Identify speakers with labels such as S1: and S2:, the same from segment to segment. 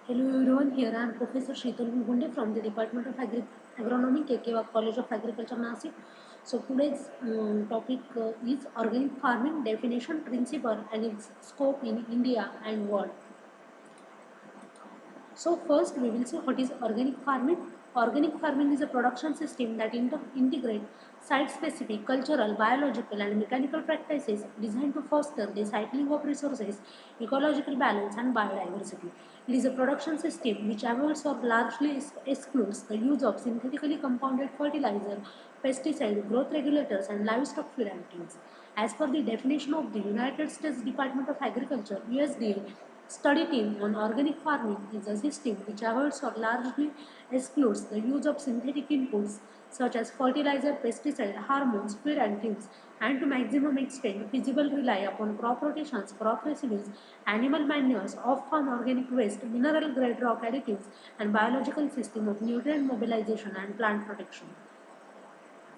S1: Hello everyone, here I am Professor Sheetal Mugunde from the Department of Agronomy, KK College of Agriculture, Nasik. So today's topic is organic farming definition, principle and its scope in India and world. So first we will see what is organic farming. Organic farming is a production system that integrates site-specific cultural, biological and mechanical practices designed to foster the cycling of resources, ecological balance and biodiversity. It is a production system which avoids or largely excludes the use of synthetically compounded fertilizer, pesticide, growth regulators and livestock feed additives. As per the definition of the United States Department of Agriculture (USDA), study team on organic farming is a system which avoids or largely excludes the use of synthetic inputs such as fertilizer, pesticide, hormones, feed additives, and to maximum extent feasible rely upon crop rotations, crop residues, animal manures, off-farm organic waste, mineral grade rock additives, and biological system of nutrient mobilization and plant protection.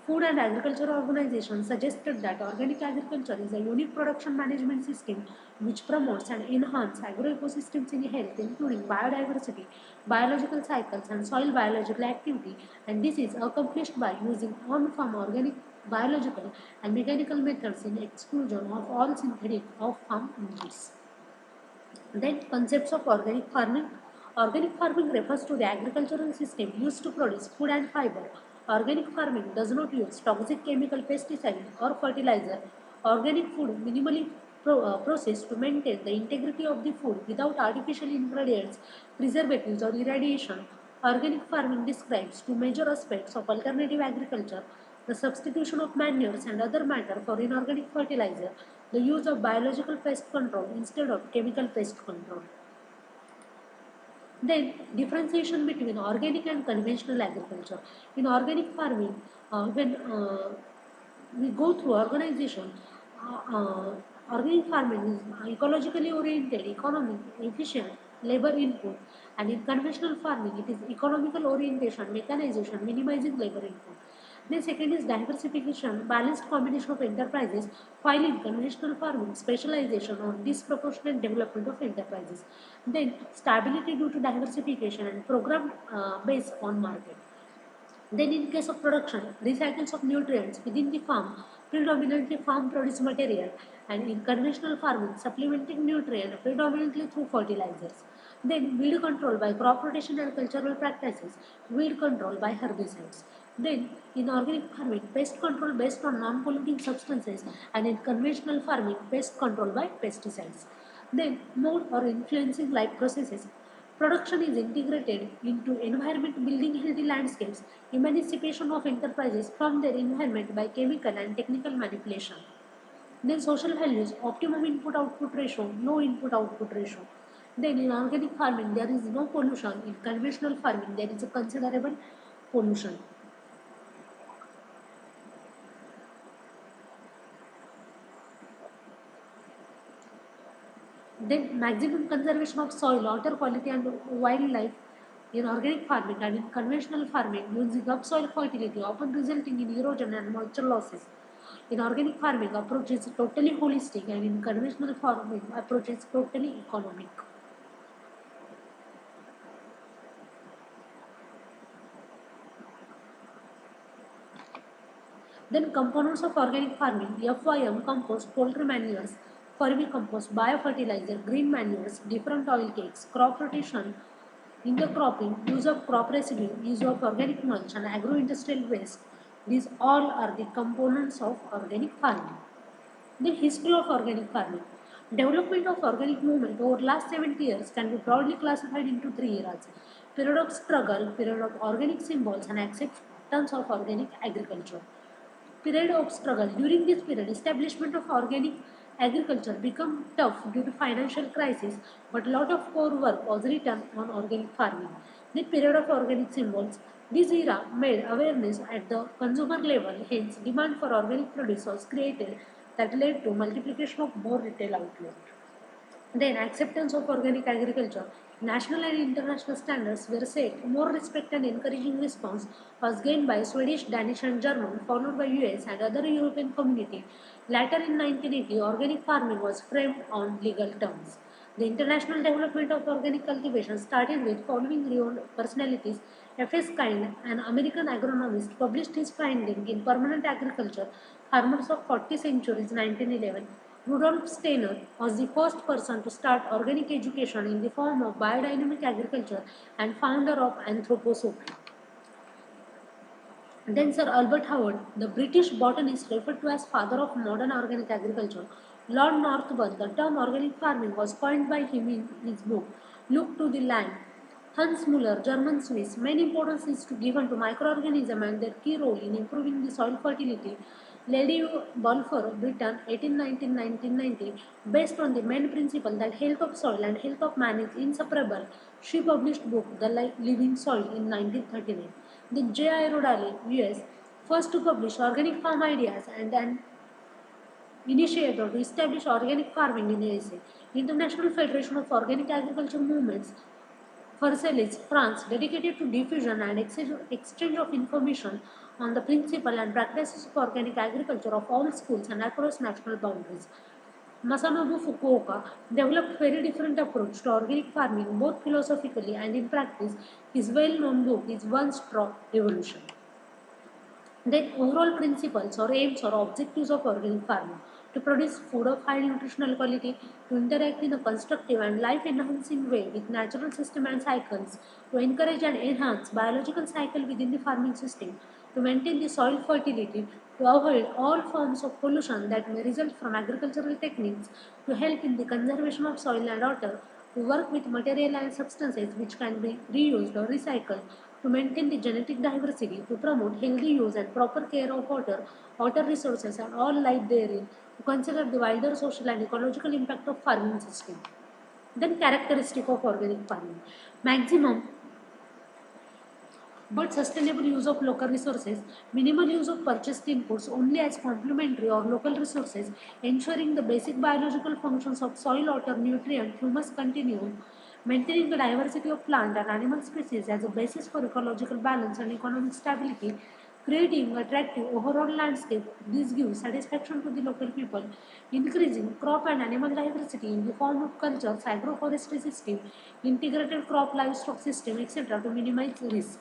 S1: Food and Agriculture Organization suggested that organic agriculture is a unique production management system which promotes and enhances agroecosystems in health, including biodiversity, biological cycles, and soil biological activity, and this is accomplished by using on-farm organic, biological, and mechanical methods in exclusion of all synthetic off-farm inputs. Then concepts of organic farming. Organic farming refers to the agricultural system used to produce food and fiber. Organic farming does not use toxic chemical pesticide or fertilizer. Organic food minimally processed to maintain the integrity of the food without artificial ingredients, preservatives or irradiation. Organic farming describes two major aspects of alternative agriculture: the substitution of manures and other matter for inorganic fertilizer, the use of biological pest control instead of chemical pest control. Then, differentiation between organic and conventional agriculture. In organic farming, when we go through organization, organic farming is ecologically oriented, economic, efficient, labor input, and in conventional farming, it is economical orientation, mechanization, minimizing labor input. Then second is diversification, balanced combination of enterprises, while in conventional farming, specialization or disproportionate development of enterprises. Then stability due to diversification and program based on market. Then in case of production, recycles of nutrients within the farm, predominantly farm produce material, and in conventional farming, supplementing nutrient predominantly through fertilizers. Then weed control by crop rotation and cultural practices, weed control by herbicides. Then in organic farming, pest control based on non-polluting substances, and in conventional farming, pest control by pesticides. Then mode or influencing life processes. Production is integrated into environment, building healthy landscapes, emancipation of enterprises from their environment by chemical and technical manipulation. Then social values, optimum input output ratio, low input output ratio. Then in organic farming there is no pollution. In conventional farming there is a considerable pollution. Then maximum conservation of soil, water quality and wildlife in organic farming, and in conventional farming using upsoil fertility often resulting in erosion and moisture losses. In organic farming approach is totally holistic, and in conventional farming approach is totally economic. Then components of organic farming: FYM, compost, poultry manures, vermicompost, biofertilizer, green manures, different oil cakes, crop rotation, intercropping, use of crop residue, use of organic mulch and agro-industrial waste. These all are the components of organic farming. The history of organic farming. Development of organic movement over last 70 years can be broadly classified into three eras: period of struggle, period of organic symbols, and acceptance of organic agriculture. Period of struggle. During this period, establishment of organic agriculture became tough due to financial crisis, but a lot of core work was written on organic farming. The period of organic symbols. This era made awareness at the consumer level, hence demand for organic produce was created that led to multiplication of more retail outlets. Then acceptance of organic agriculture. National and international standards were set. More respect and encouraging response was gained by Swedish, Danish and German, followed by US and other European community. Later in 1980, organic farming was framed on legal terms. The international development of organic cultivation started with following renowned personalities. F.S. Kind, an American agronomist, published his finding in Permanent Agriculture, Farmers of 40 Centuries, 1911. Rudolf Steiner was the first person to start organic education in the form of biodynamic agriculture and founder of anthroposophy. Then Sir Albert Howard, the British botanist referred to as father of modern organic agriculture. Lord Northburn, the term organic farming was coined by him in his book Look to the Land. Hans Muller, German Swiss, main importance is to given to microorganisms and their key role in improving the soil fertility. Lady Balfour, Britain, 1819-1990, based on the main principle that health of soil and health of man is inseparable, she published book The Living Soil in 1939. Then J.I. Rodale, US, first to publish organic farm ideas and an initiator to establish organic farming in USA. International Federation of Organic Agriculture Movements, Versailles, France, dedicated to diffusion and exchange of information on the principle and practices of organic agriculture of all schools and across national boundaries. Masanobu Fukuoka developed very different approach to organic farming both philosophically and in practice. His well-known book is One Straw Revolution. Then overall principles or aims or objectives of organic farming: to produce food of high nutritional quality, to interact in a constructive and life enhancing way with natural system and cycles, to encourage and enhance biological cycle within the farming system, to maintain the soil fertility, to avoid all forms of pollution that may result from agricultural techniques, to help in the conservation of soil and water, to work with material and substances which can be reused or recycled, to maintain the genetic diversity, to promote healthy use and proper care of water, water resources and all life therein, to consider the wider social and ecological impact of farming system. Then characteristic of organic farming: maximum but sustainable use of local resources, minimal use of purchased inputs only as complementary or local resources, ensuring the basic biological functions of soil, water, nutrient, humus continuum, maintaining the diversity of plant and animal species as a basis for ecological balance and economic stability, creating attractive overall landscape. This gives satisfaction to the local people, increasing crop and animal diversity in the form of cultures, agroforestry system, integrated crop livestock system, etc. to minimize risk.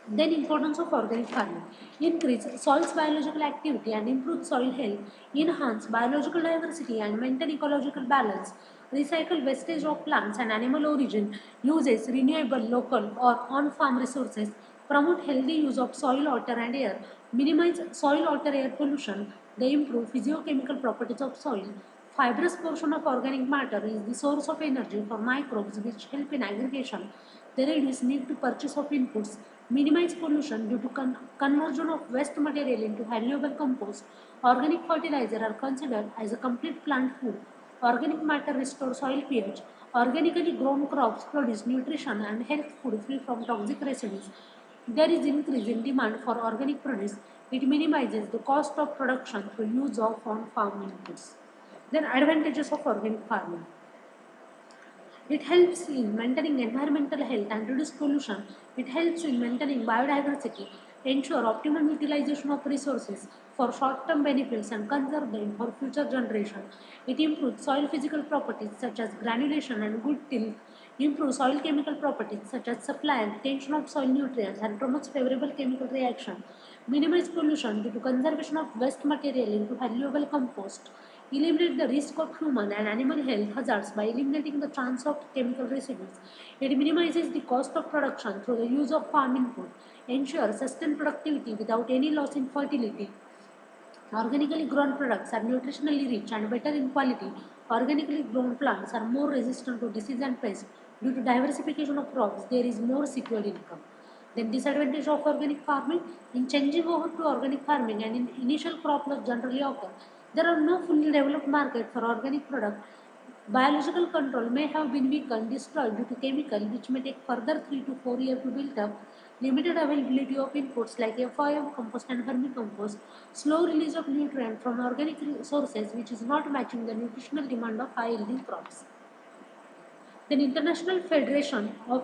S1: Then importance of organic farming: increase soil's biological activity and improve soil health, enhance biological diversity and maintain ecological balance, recycle wastage of plants and animal origin, uses renewable local or on-farm resources, promote healthy use of soil, water and air, minimize soil, water, air pollution, they improve physiochemical properties of soil. Fibrous portion of organic matter is the source of energy for microbes which help in aggregation. They reduce need to purchase of inputs, minimize pollution due to conversion of waste material into valuable compost. Organic fertilizer are considered as a complete plant food. Organic matter restores soil pH. Organically grown crops produce nutrition and health food free from toxic residues. There is increase in demand for organic produce. It minimizes the cost of production through use of on-farm inputs. Then advantages of organic farming: it helps in maintaining environmental health and reduce pollution. It helps in maintaining biodiversity, ensure optimum utilization of resources for short-term benefits and conserve them for future generations. It improves soil physical properties such as granulation and good till, improves soil chemical properties such as supply and retention of soil nutrients and promotes favorable chemical reaction. Minimize pollution due to conservation of waste material into valuable compost. Eliminate the risk of human and animal health hazards by eliminating the chance of chemical residues. It minimizes the cost of production through the use of farm input. Ensure sustained productivity without any loss in fertility. Organically grown products are nutritionally rich and better in quality. Organically grown plants are more resistant to disease and pests. Due to diversification of crops, there is more secured income. Then disadvantage of organic farming: in changing over to organic farming and in initial crop loss generally occur. There are no fully developed market for organic product. Biological control may have been weakened, destroyed due to chemical, which may take further 3 to 4 years to build up. Limited availability of inputs like FOM compost and vermicompost. Slow release of nutrient from organic sources, which is not matching the nutritional demand of high yielding crops. Then International Federation of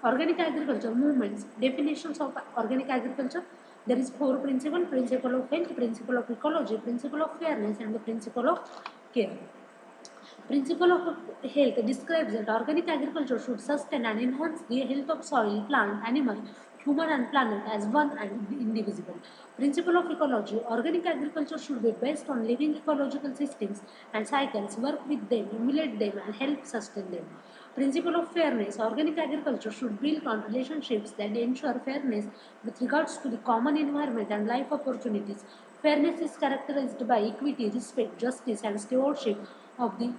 S1: Organic agriculture movements: definitions of organic agriculture. There is four principle: principle of health, principle of ecology, principle of fairness, and the principle of care. Principle of health describes that organic agriculture should sustain and enhance the health of soil, plant, animal, human and planet as one and indivisible. Principle of ecology, organic agriculture should be based on living ecological systems and cycles, work with them, emulate them and help sustain them. Principle of fairness, organic agriculture should build on relationships that ensure fairness with regards to the common environment and life opportunities. Fairness is characterized by equity, respect, justice, and stewardship of the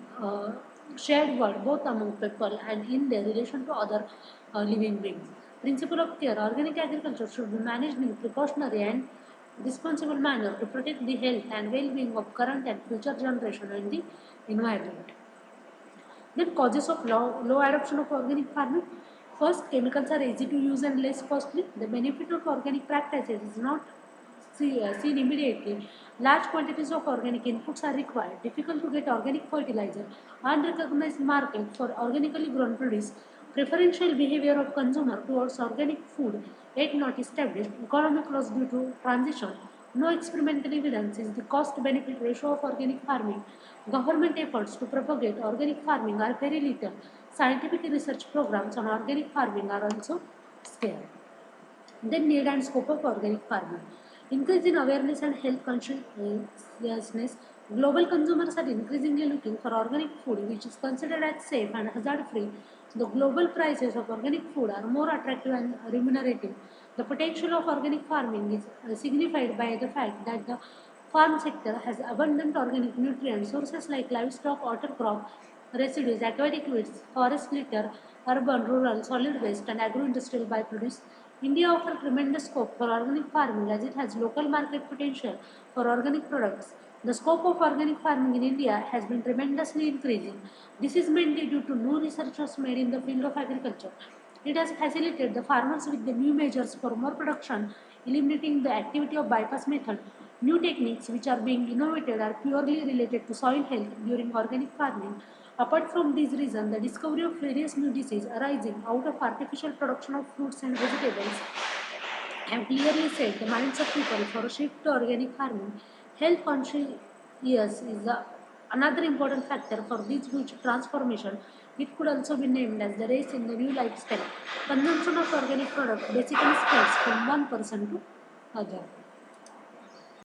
S1: shared world, both among people and in their relation to other living beings. Principle of care, organic agriculture should be managed in precautionary and responsible manner to protect the health and well-being of current and future generation and the environment. Then causes of low adoption of organic farming. First, chemicals are easy to use and less costly. The benefit of organic practices is not seen immediately. Large quantities of organic inputs are required. Difficult to get organic fertilizer. Unrecognized market for organically grown produce. Preferential behavior of consumer towards organic food yet not established. Economic loss due to transition. No experimental evidence is the cost-benefit ratio of organic farming. Government efforts to propagate organic farming are very little. Scientific research programs on organic farming are also scarce. Then need and scope of organic farming. Increase in awareness and health consciousness. Global consumers are increasingly looking for organic food which is considered as safe and hazard free. The global prices of organic food are more attractive and remunerative. The potential of organic farming is signified by the fact that the farm sector has abundant organic nutrient sources like livestock, water crop, residues, aquatic weeds, forest litter, urban, rural, solid waste, and agro-industrial byproducts. India offers tremendous scope for organic farming as it has local market potential for organic products. The scope of organic farming in India has been tremendously increasing. This is mainly due to new researches made in the field of agriculture. It has facilitated the farmers with the new measures for more production, eliminating the activity of bypass method. New techniques which are being innovated are purely related to soil health during organic farming. Apart from these reasons, the discovery of various new diseases arising out of artificial production of fruits and vegetables have clearly set the minds of people for a shift to organic farming. Health conscious is another important factor for this huge transformation. It could also be named as the race in the new lifestyle. Consumption of organic products basically spreads from one person to other.